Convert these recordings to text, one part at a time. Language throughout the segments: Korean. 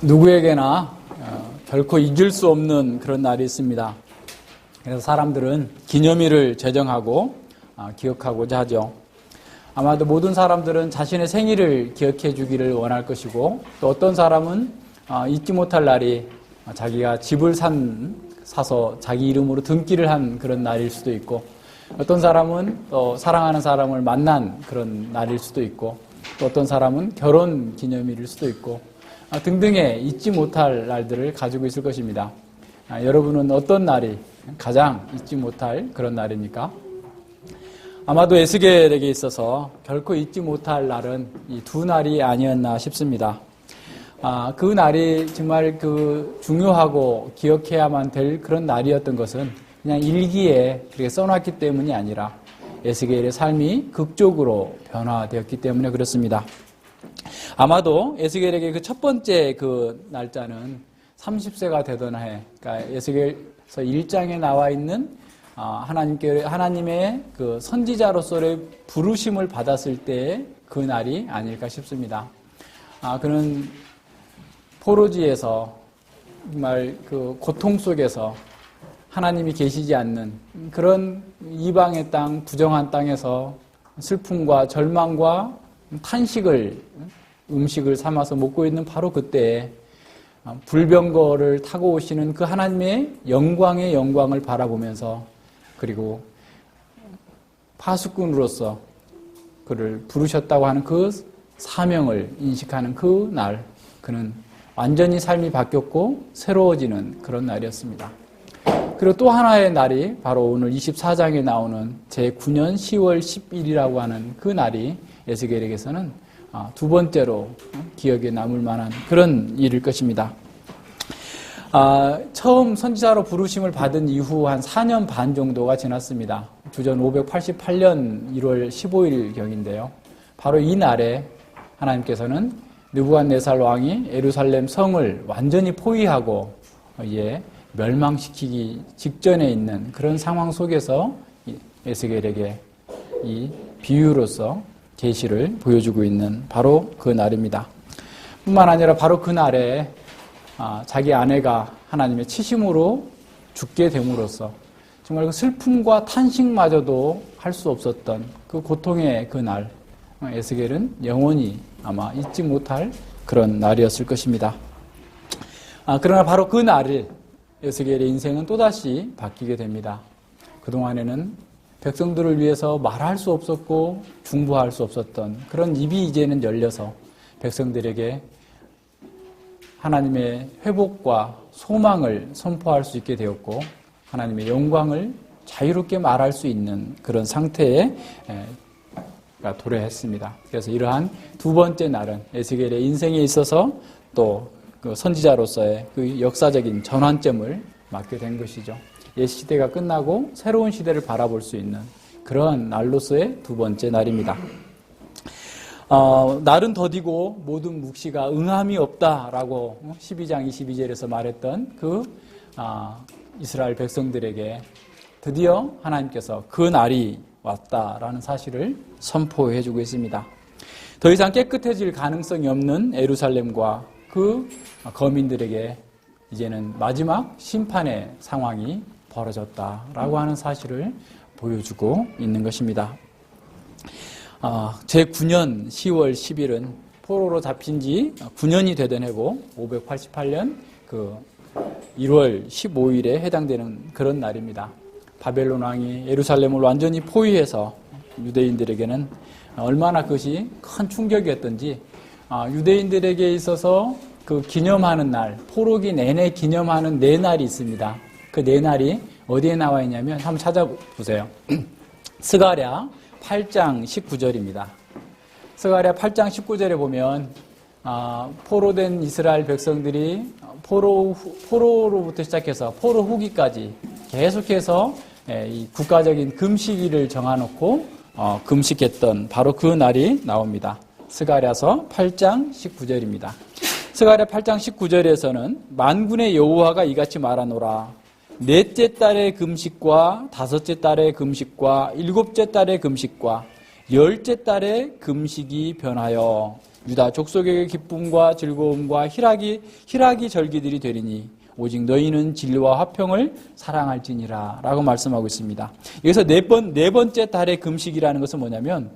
누구에게나 결코 잊을 수 없는 그런 날이 있습니다. 그래서 사람들은 기념일을 제정하고 기억하고자 하죠. 아마도 모든 사람들은 자신의 생일을 기억해 주기를 원할 것이고, 또 어떤 사람은 잊지 못할 날이 자기가 집을 사서 자기 이름으로 등기를 한 그런 날일 수도 있고, 어떤 사람은 또 사랑하는 사람을 만난 그런 날일 수도 있고, 또 어떤 사람은 결혼 기념일일 수도 있고, 등등의 잊지 못할 날들을 가지고 있을 것입니다. 여러분은 어떤 날이 가장 잊지 못할 그런 날입니까? 아마도 에스겔에게 있어서 결코 잊지 못할 날은 이 두 날이 아니었나 싶습니다. 그 날이 정말 중요하고 기억해야만 될 그런 날이었던 것은 그냥 일기에 그렇게 써놨기 때문이 아니라 에스겔의 삶이 극적으로 변화되었기 때문에 그렇습니다. 아마도 에스겔에게 그 첫 번째 그 날짜는 30세가 되던 해, 그러니까 에스겔서 1장에 나와 있는 하나님의 그 선지자로서의 부르심을 받았을 때의 그 날이 아닐까 싶습니다. 그는 포로지에서 정말 그 고통 속에서 하나님이 계시지 않는 그런 이방의 땅, 부정한 땅에서 슬픔과 절망과 음식을 삼아서 먹고 있는 바로 그때에 불병거를 타고 오시는 그 하나님의 영광의 영광을 바라보면서, 그리고 파수꾼으로서 그를 부르셨다고 하는 그 사명을 인식하는 그 날, 그는 완전히 삶이 바뀌었고 새로워지는 그런 날이었습니다. 그리고 또 하나의 날이 바로 오늘 24장에 나오는 제9년 10월 10일이라고 하는 그 날이 에스겔에게서는 두 번째로 기억에 남을 만한 그런 일일 것입니다. 처음 선지자로 부르심을 받은 이후 한 4년 반 정도가 지났습니다. 주전 588년 1월 15일경인데요. 바로 이 날에 하나님께서는 느부갓네살 왕이 예루살렘 성을 완전히 포위하고 멸망시키기 직전에 있는 그런 상황 속에서 에스겔에게 이 비유로서 계시를 보여주고 있는 바로 그 날입니다. 뿐만 아니라 바로 그 날에 자기 아내가 하나님의 치심으로 죽게 됨으로써 정말 그 슬픔과 탄식마저도 할 수 없었던 그 고통의 그 날, 에스겔은 영원히 아마 잊지 못할 그런 날이었을 것입니다. 그러나 바로 그 날을 에스겔의 인생은 또다시 바뀌게 됩니다. 그동안에는 백성들을 위해서 말할 수 없었고 중보할 수 없었던 그런 입이 이제는 열려서 백성들에게 하나님의 회복과 소망을 선포할 수 있게 되었고, 하나님의 영광을 자유롭게 말할 수 있는 그런 상태에 도래했습니다. 그래서 이러한 두 번째 날은 에스겔의 인생에 있어서 또 그 선지자로서의 그 역사적인 전환점을 맞게 된 것이죠. 옛 시대가 끝나고 새로운 시대를 바라볼 수 있는 그런 날로서의 두 번째 날입니다. 날은 더디고 모든 묵시가 응함이 없다라고 12장 22절에서 말했던 이스라엘 백성들에게 드디어 하나님께서 그 날이 왔다라는 사실을 선포해주고 있습니다. 더 이상 깨끗해질 가능성이 없는 예루살렘과 그 거민들에게 이제는 마지막 심판의 상황이 벌어졌다라고 하는 사실을 보여주고 있는 것입니다. 제9년 10월 10일은 포로로 잡힌 지 9년이 되던 해고 588년 1월 15일에 해당되는 그런 날입니다. 바벨론 왕이 예루살렘을 완전히 포위해서 유대인들에게는 얼마나 그것이 큰 충격이었던지, 유대인들에게 있어서 그 기념하는 날, 포로기 내내 기념하는 네 날이 있습니다. 그 네 날이 어디에 나와 있냐면 한번 찾아보세요. 스가랴 8장 19절입니다. 스가랴 8장 19절에 보면 포로된 이스라엘 백성들이 포로로부터 시작해서 포로 후기까지 계속해서 이 국가적인 금식일을 정해놓고 금식했던 바로 그 날이 나옵니다. 스가랴서 8장 19절입니다. 스가랴 8장 19절에서는 만군의 여호와가 이같이 말하노라. 넷째 달의 금식과 다섯째 달의 금식과 일곱째 달의 금식과 열째 달에 금식이 변하여 유다 족속에게 기쁨과 즐거움과 희락이 절기들이 되리니 오직 너희는 진리와 화평을 사랑할지니라 라고 말씀하고 있습니다. 여기서 네 번째 달의 금식이라는 것은 뭐냐면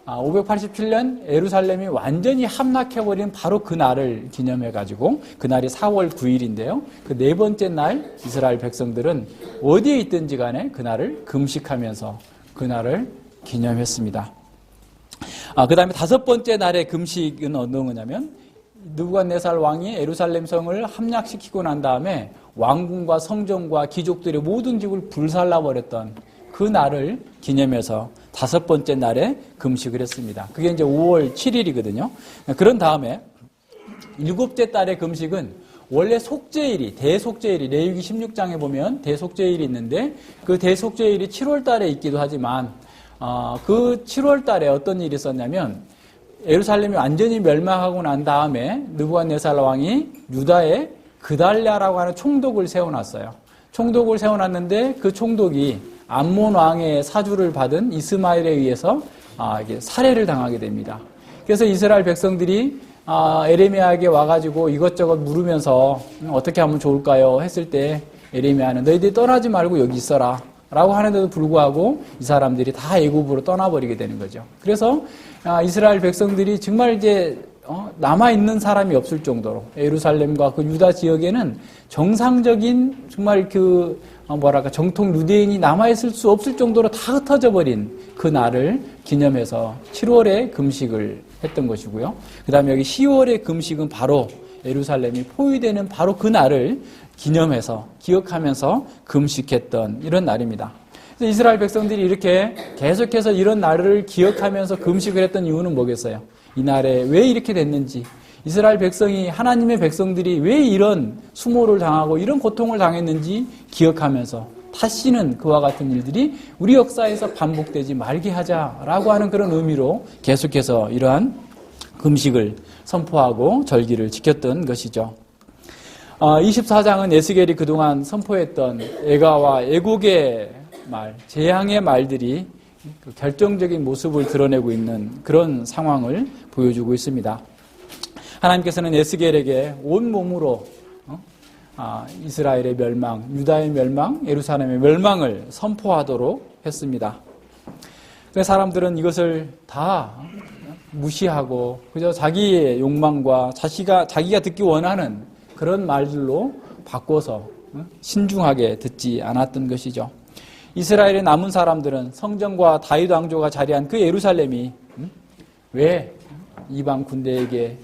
587년 예루살렘이 완전히 함락해버린 바로 그 날을 기념해가지고 그날이 4월 9일인데요. 그 네 번째 날 이스라엘 백성들은 어디에 있든지 간에 그날을 금식하면서 그날을 기념했습니다. 그 다음에 다섯 번째 날의 금식은 어떤 거냐면 느부갓네살 왕이 예루살렘 성을 함락시키고 난 다음에 왕궁과 성전과 귀족들의 모든 집을 불살라버렸던 그 날을 기념해서 다섯 번째 날에 금식을 했습니다. 그게 이제 5월 7일이거든요. 그런 다음에 일곱째 달의 금식은 원래 속죄일이, 대속죄일이, 레위기 16장에 보면 대속죄일이 있는데 그 대속죄일이 7월 달에 있기도 하지만 그 7월 달에 어떤 일이 있었냐면 예루살렘이 완전히 멸망하고 난 다음에 느부갓네살 왕이 유다에 그달랴라고 하는 총독을 세워놨어요. 총독을 세워놨는데 그 총독이 암몬 왕의 사주를 받은 이스마엘에 의해서 이게 살해를 당하게 됩니다. 그래서 이스라엘 백성들이 에레미야에게 와가지고 이것저것 물으면서 어떻게 하면 좋을까요? 했을 때 에레미야는 너희들이 떠나지 말고 여기 있어라 라고 하는데도 불구하고 이 사람들이 다 애굽으로 떠나버리게 되는 거죠. 그래서 이스라엘 백성들이 정말 이제 남아있는 사람이 없을 정도로 예루살렘과 그 유다 지역에는 정상적인 정말 정통 유대인이 남아있을 수 없을 정도로 다 흩어져 버린 그 날을 기념해서 7월에 금식을 했던 것이고요. 그 다음에 여기 10월의 금식은 바로 예루살렘이 포위되는 바로 그 날을 기념해서 기억하면서 금식했던 이런 날입니다. 그래서 이스라엘 백성들이 이렇게 계속해서 이런 날을 기억하면서 금식을 했던 이유는 뭐겠어요? 이 날에 왜 이렇게 됐는지, 이스라엘 백성이, 하나님의 백성들이 왜 이런 수모를 당하고 이런 고통을 당했는지 기억하면서 다시는 그와 같은 일들이 우리 역사에서 반복되지 말게 하자라고 하는 그런 의미로 계속해서 이러한 금식을 선포하고 절기를 지켰던 것이죠. 24장은 에스겔이 그동안 선포했던 애가와 애곡의 말, 재앙의 말들이 결정적인 모습을 드러내고 있는 그런 상황을 보여주고 있습니다. 하나님께서는 에스겔에게 온몸으로 이스라엘의 멸망, 유다의 멸망, 예루살렘의 멸망을 선포하도록 했습니다. 그래서 사람들은 이것을 다 무시하고 그저 자기의 욕망과 자기가 듣기 원하는 그런 말들로 바꿔서 신중하게 듣지 않았던 것이죠. 이스라엘의 남은 사람들은 성전과 다윗 왕조가 자리한 그 예루살렘이 왜 이방 군대에게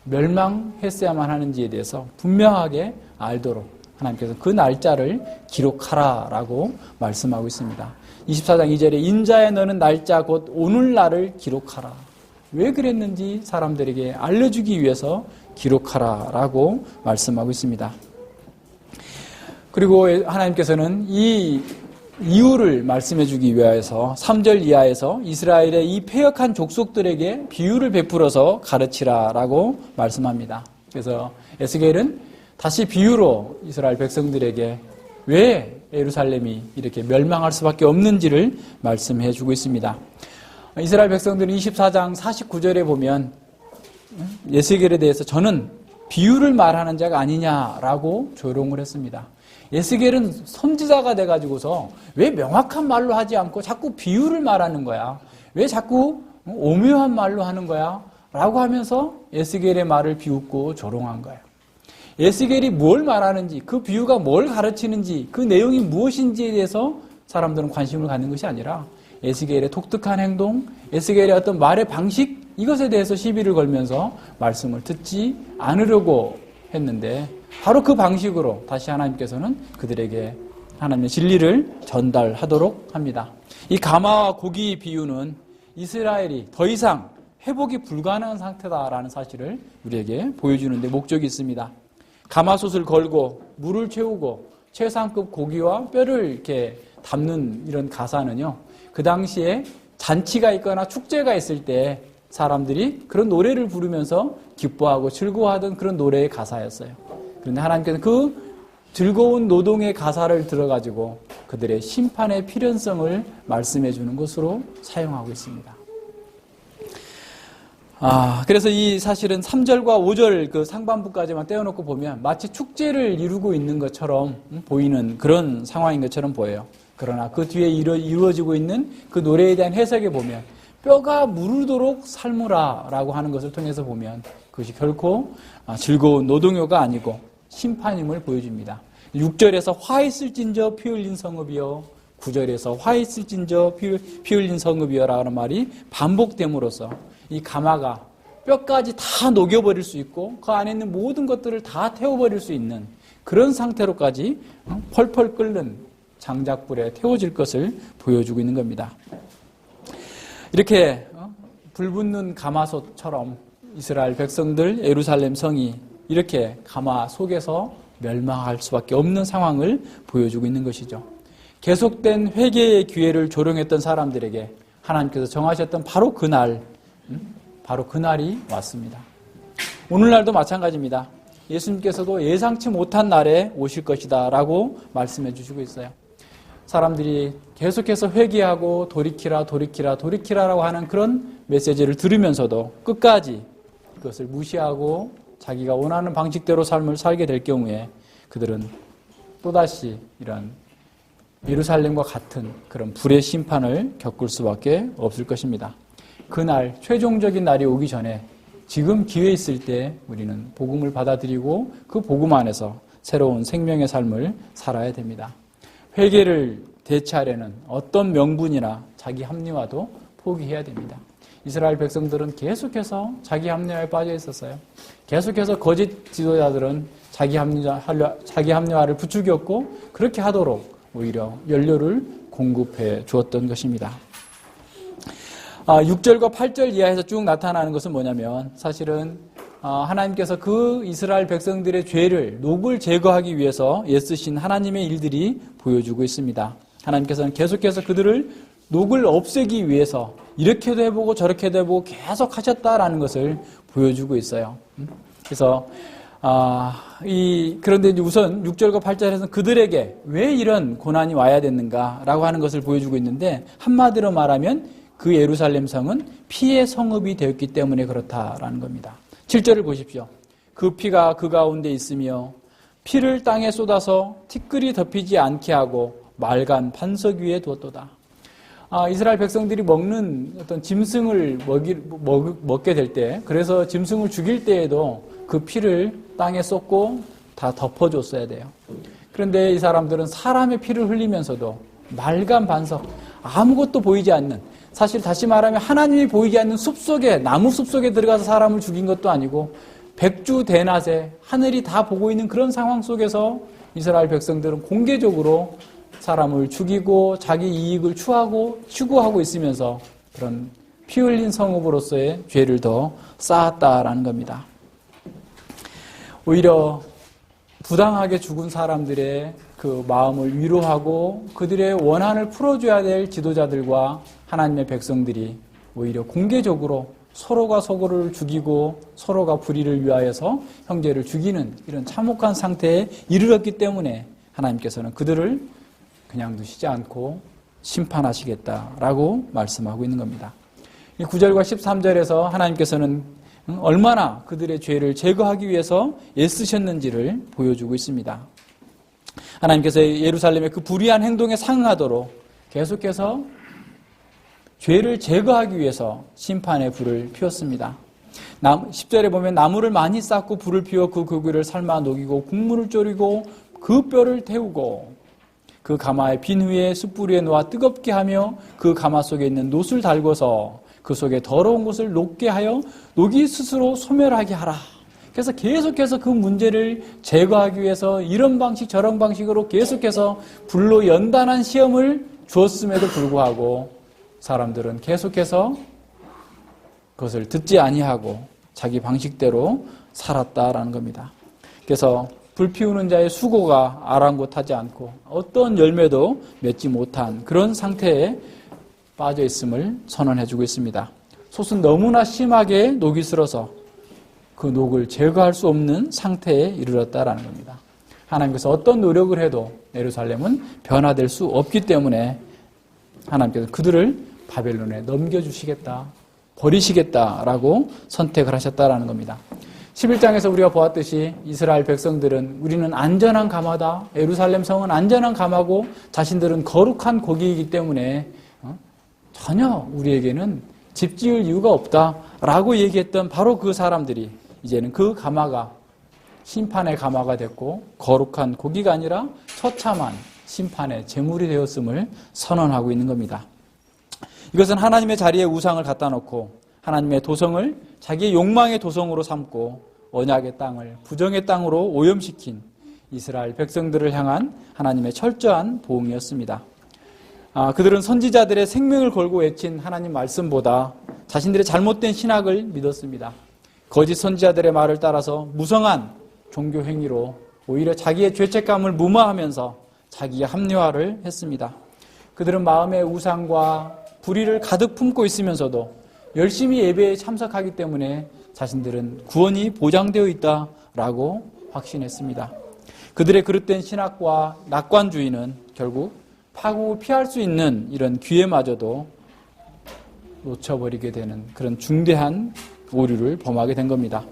멸망했어야만 하는지에 대해서 분명하게 알도록 하나님께서 그 날짜를 기록하라라고 말씀하고 있습니다. 24장 2절에 인자에 너는 날짜 곧 오늘날을 기록하라. 왜 그랬는지 사람들에게 알려주기 위해서 기록하라라고 말씀하고 있습니다. 그리고 하나님께서는 이 이유를 말씀해 주기 위해서 3절 이하에서 이스라엘의 이 패역한 족속들에게 비유를 베풀어서 가르치라라고 말씀합니다. 그래서 에스겔은 다시 비유로 이스라엘 백성들에게 왜 예루살렘이 이렇게 멸망할 수밖에 없는지를 말씀해 주고 있습니다. 이스라엘 백성들은 24장 49절에 보면 에스겔에 대해서 저는 비유를 말하는 자가 아니냐라고 조롱을 했습니다. 에스겔은 선지자가 돼가지고서 왜 명확한 말로 하지 않고 자꾸 비유를 말하는 거야? 왜 자꾸 오묘한 말로 하는 거야? 라고 하면서 에스겔의 말을 비웃고 조롱한 거예요. 에스겔이 뭘 말하는지, 그 비유가 뭘 가르치는지, 그 내용이 무엇인지에 대해서 사람들은 관심을 갖는 것이 아니라 에스겔의 독특한 행동, 에스겔의 어떤 말의 방식, 이것에 대해서 시비를 걸면서 말씀을 듣지 않으려고 했는데 바로 그 방식으로 다시 하나님께서는 그들에게 하나님의 진리를 전달하도록 합니다. 이 가마와 고기 비유는 이스라엘이 더 이상 회복이 불가능한 상태다라는 사실을 우리에게 보여주는 데 목적이 있습니다. 가마솥을 걸고 물을 채우고 최상급 고기와 뼈를 이렇게 담는 이런 가사는요, 그 당시에 잔치가 있거나 축제가 있을 때 사람들이 그런 노래를 부르면서 기뻐하고 즐거워하던 그런 노래의 가사였어요. 그런데 하나님께서는 그 즐거운 노동의 가사를 들어가지고 그들의 심판의 필연성을 말씀해 주는 것으로 사용하고 있습니다. 그래서 이 사실은 3절과 5절 그 상반부까지만 떼어놓고 보면 마치 축제를 이루고 있는 것처럼 보이는 그런 상황인 것처럼 보여요. 그러나 그 뒤에 이루어지고 있는 그 노래에 대한 해석에 보면 뼈가 무르도록 삶으라 라고 하는 것을 통해서 보면 그것이 결코 즐거운 노동요가 아니고 심판임을 보여줍니다. 6절에서 화 있을진저 피 흘린 성읍이여, 9절에서 화 있을진저 피 흘린 성읍이여 라는 말이 반복됨으로써 이 가마가 뼈까지 다 녹여버릴 수 있고 그 안에 있는 모든 것들을 다 태워버릴 수 있는 그런 상태로까지 펄펄 끓는 장작불에 태워질 것을 보여주고 있는 겁니다. 이렇게 불붙는 가마솥처럼 이스라엘 백성들, 예루살렘 성이 이렇게 가마 속에서 멸망할 수밖에 없는 상황을 보여주고 있는 것이죠. 계속된 회개의 기회를 조롱했던 사람들에게 하나님께서 정하셨던 바로 그날이 왔습니다. 오늘날도 마찬가지입니다. 예수님께서도 예상치 못한 날에 오실 것이다 라고 말씀해 주시고 있어요. 사람들이 계속해서 회개하고 돌이키라라고 하는 그런 메시지를 들으면서도 끝까지 그것을 무시하고 자기가 원하는 방식대로 삶을 살게 될 경우에 그들은 또다시 이런 예루살렘과 같은 그런 불의 심판을 겪을 수밖에 없을 것입니다. 그날, 최종적인 날이 오기 전에 지금 기회 있을 때 우리는 복음을 받아들이고 그 복음 안에서 새로운 생명의 삶을 살아야 됩니다. 회개를 대체하려는 어떤 명분이나 자기 합리화도 포기해야 됩니다. 이스라엘 백성들은 계속해서 자기 합리화에 빠져 있었어요. 계속해서 거짓 지도자들은 자기 합리화를 부추겼고 그렇게 하도록 오히려 연료를 공급해 주었던 것입니다. 6절과 8절 이하에서 쭉 나타나는 것은 뭐냐면 사실은 하나님께서 그 이스라엘 백성들의 죄를 녹을 제거하기 위해서 애쓰신 하나님의 일들이 보여주고 있습니다. 하나님께서는 계속해서 그들을 녹을 없애기 위해서 이렇게도 해보고 저렇게도 해보고 계속 하셨다라는 것을 보여주고 있어요. 그래서 그런데 이제 우선 6절과 8절에서는 그들에게 왜 이런 고난이 와야 됐는가라고 하는 것을 보여주고 있는데 한마디로 말하면 그 예루살렘 성은 피의 성읍이 되었기 때문에 그렇다라는 겁니다. 7절을 보십시오. 그 피가 그 가운데 있으며 피를 땅에 쏟아서 티끌이 덮이지 않게 하고 말간 반석 위에 두었도다. 이스라엘 백성들이 먹는 어떤 짐승을 먹게 될 때, 그래서 짐승을 죽일 때에도 그 피를 땅에 쏟고 다 덮어줬어야 돼요. 그런데 이 사람들은 사람의 피를 흘리면서도 말간 반석, 아무것도 보이지 않는, 사실 다시 말하면 하나님이 보이지 않는 숲속에, 나무 숲속에 들어가서 사람을 죽인 것도 아니고 백주대낮에 하늘이 다 보고 있는 그런 상황 속에서 이스라엘 백성들은 공개적으로 사람을 죽이고 자기 이익을 추구하고 있으면서 그런 피 흘린 성읍으로서의 죄를 더 쌓았다라는 겁니다. 오히려 부당하게 죽은 사람들의 그 마음을 위로하고 그들의 원한을 풀어줘야 될 지도자들과 하나님의 백성들이 오히려 공개적으로 서로가 서로를 죽이고 서로가 불의를 위하여서 형제를 죽이는 이런 참혹한 상태에 이르렀기 때문에 하나님께서는 그들을 그냥 두시지 않고 심판하시겠다라고 말씀하고 있는 겁니다. 이 9절과 13절에서 하나님께서는 얼마나 그들의 죄를 제거하기 위해서 애쓰셨는지를 보여주고 있습니다. 하나님께서 예루살렘의 그 불의한 행동에 상응하도록 계속해서 죄를 제거하기 위해서 심판의 불을 피웠습니다. 10절에 보면 나무를 많이 쌓고 불을 피워 그 고기를 삶아 녹이고 국물을 졸이고 그 뼈를 태우고 그 가마의 빈 후에 숯불 위에 놓아 뜨겁게 하며 그 가마 속에 있는 놋을 달궈서 그 속에 더러운 것을 녹게 하여 녹이 스스로 소멸하게 하라. 그래서 계속해서 그 문제를 제거하기 위해서 이런 방식 저런 방식으로 계속해서 불로 연단한 시험을 주었음에도 불구하고 사람들은 계속해서 그것을 듣지 아니하고 자기 방식대로 살았다라는 겁니다. 그래서 불 피우는 자의 수고가 아랑곳하지 않고 어떤 열매도 맺지 못한 그런 상태에 빠져 있음을 선언해주고 있습니다. 솥은 너무나 심하게 녹이 슬어서 그 녹을 제거할 수 없는 상태에 이르렀다라는 겁니다. 하나님께서 어떤 노력을 해도 예루살렘은 변화될 수 없기 때문에 하나님께서 그들을 바벨론에 넘겨주시겠다. 버리시겠다라고 선택을 하셨다라는 겁니다. 11장에서 우리가 보았듯이 이스라엘 백성들은 우리는 안전한 가마다, 예루살렘 성은 안전한 가마고 자신들은 거룩한 고기이기 때문에 전혀 우리에게는 집 지을 이유가 없다라고 얘기했던 바로 그 사람들이 이제는 그 가마가 심판의 가마가 됐고 거룩한 고기가 아니라 처참한 심판의 제물이 되었음을 선언하고 있는 겁니다. 이것은 하나님의 자리에 우상을 갖다 놓고 하나님의 도성을 자기의 욕망의 도성으로 삼고 언약의 땅을 부정의 땅으로 오염시킨 이스라엘 백성들을 향한 하나님의 철저한 보응이었습니다. 그들은 선지자들의 생명을 걸고 외친 하나님 말씀보다 자신들의 잘못된 신학을 믿었습니다. 거짓 선지자들의 말을 따라서 무성한 종교 행위로 오히려 자기의 죄책감을 무마하면서 자기의 합리화를 했습니다. 그들은 마음의 우상과 불의를 가득 품고 있으면서도 열심히 예배에 참석하기 때문에 자신들은 구원이 보장되어 있다라고 확신했습니다. 그들의 그릇된 신학과 낙관주의는 결국 파국을 피할 수 있는 이런 기회마저도 놓쳐버리게 되는 그런 중대한 오류를 범하게 된 겁니다.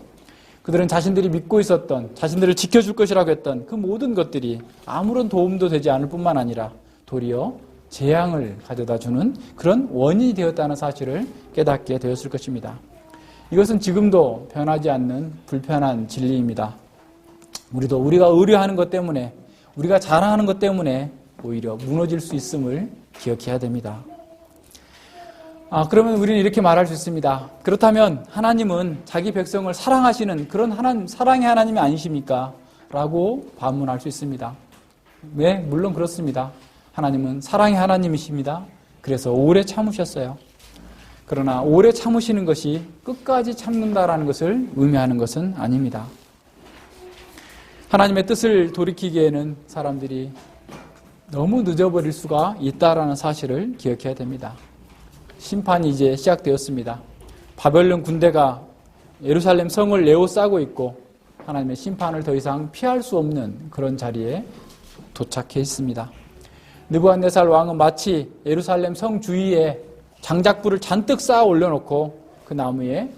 그들은 자신들이 믿고 있었던, 자신들을 지켜줄 것이라고 했던 그 모든 것들이 아무런 도움도 되지 않을 뿐만 아니라 도리어 재앙을 가져다 주는 그런 원인이 되었다는 사실을 깨닫게 되었을 것입니다. 이것은 지금도 변하지 않는 불편한 진리입니다. 우리가 의뢰하는 것 때문에, 우리가 잘하는 것 때문에 오히려 무너질 수 있음을 기억해야 됩니다. 그러면 우리는 이렇게 말할 수 있습니다. 그렇다면 하나님은 자기 백성을 사랑하시는 그런 사랑의 하나님이 아니십니까? 라고 반문할 수 있습니다. 네, 물론 그렇습니다. 하나님은 사랑의 하나님이십니다. 그래서 오래 참으셨어요. 그러나 오래 참으시는 것이 끝까지 참는다라는 것을 의미하는 것은 아닙니다. 하나님의 뜻을 돌이키기에는 사람들이 너무 늦어버릴 수가 있다라는 사실을 기억해야 됩니다. 심판이 이제 시작되었습니다. 바벨론 군대가 예루살렘 성을 에워싸고 있고 하나님의 심판을 더 이상 피할 수 없는 그런 자리에 도착해 있습니다. 느부갓네살 왕은 마치 예루살렘 성 주위에 장작불을 잔뜩 쌓아 올려놓고 그 나무에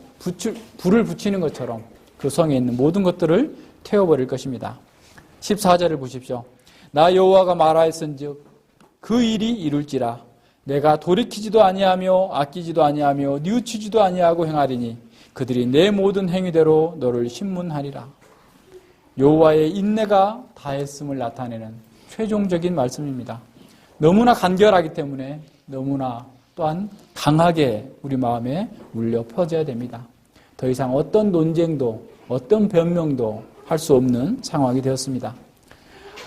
불을 붙이는 것처럼 그 성에 있는 모든 것들을 태워버릴 것입니다. 14절을 보십시오. 나 여호와가 말하였은즉 그 일이 이룰지라. 내가 돌이키지도 아니하며 아끼지도 아니하며 뉘우치지도 아니하고 행하리니 그들이 내 모든 행위대로 너를 신문하리라. 여호와의 인내가 다했음을 나타내는 최종적인 말씀입니다. 너무나 간결하기 때문에 너무나 또한 강하게 우리 마음에 울려 퍼져야 됩니다. 더 이상 어떤 논쟁도 어떤 변명도 할 수 없는 상황이 되었습니다.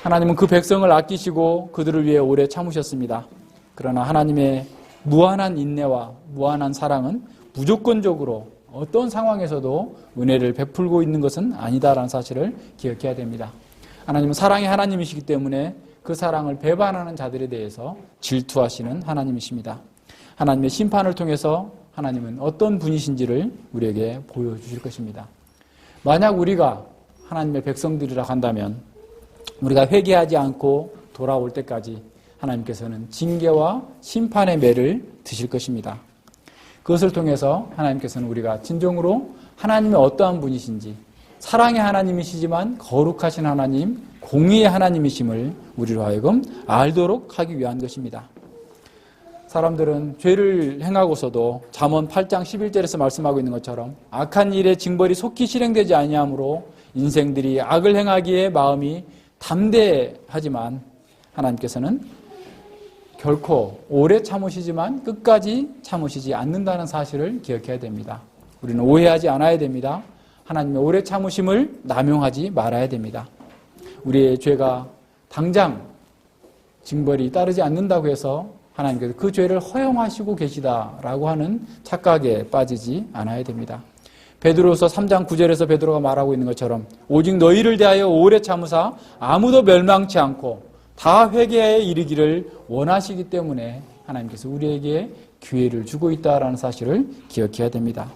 하나님은 그 백성을 아끼시고 그들을 위해 오래 참으셨습니다. 그러나 하나님의 무한한 인내와 무한한 사랑은 무조건적으로 어떤 상황에서도 은혜를 베풀고 있는 것은 아니다라는 사실을 기억해야 됩니다. 하나님은 사랑의 하나님이시기 때문에 그 사랑을 배반하는 자들에 대해서 질투하시는 하나님이십니다. 하나님의 심판을 통해서 하나님은 어떤 분이신지를 우리에게 보여주실 것입니다. 만약 우리가 하나님의 백성들이라 한다면 우리가 회개하지 않고 돌아올 때까지 하나님께서는 징계와 심판의 매를 드실 것입니다. 그것을 통해서 하나님께서는 우리가 진정으로 하나님의 어떠한 분이신지, 사랑의 하나님이시지만 거룩하신 하나님, 공의의 하나님이심을 우리로 하여금 알도록 하기 위한 것입니다. 사람들은 죄를 행하고서도 잠언 8장 11절에서 말씀하고 있는 것처럼 악한 일의 징벌이 속히 실행되지 아니하므로 인생들이 악을 행하기에 마음이 담대하지만 하나님께서는 결코 오래 참으시지만 끝까지 참으시지 않는다는 사실을 기억해야 됩니다. 우리는 오해하지 않아야 됩니다. 하나님의 오래 참으심을 남용하지 말아야 됩니다. 우리의 죄가 당장 징벌이 따르지 않는다고 해서 하나님께서 그 죄를 허용하시고 계시다라고 하는 착각에 빠지지 않아야 됩니다. 베드로서 3장 9절에서 베드로가 말하고 있는 것처럼 오직 너희를 대하여 오래 참으사 아무도 멸망치 않고 다 회개에 이르기를 원하시기 때문에 하나님께서 우리에게 기회를 주고 있다라는 사실을 기억해야 됩니다.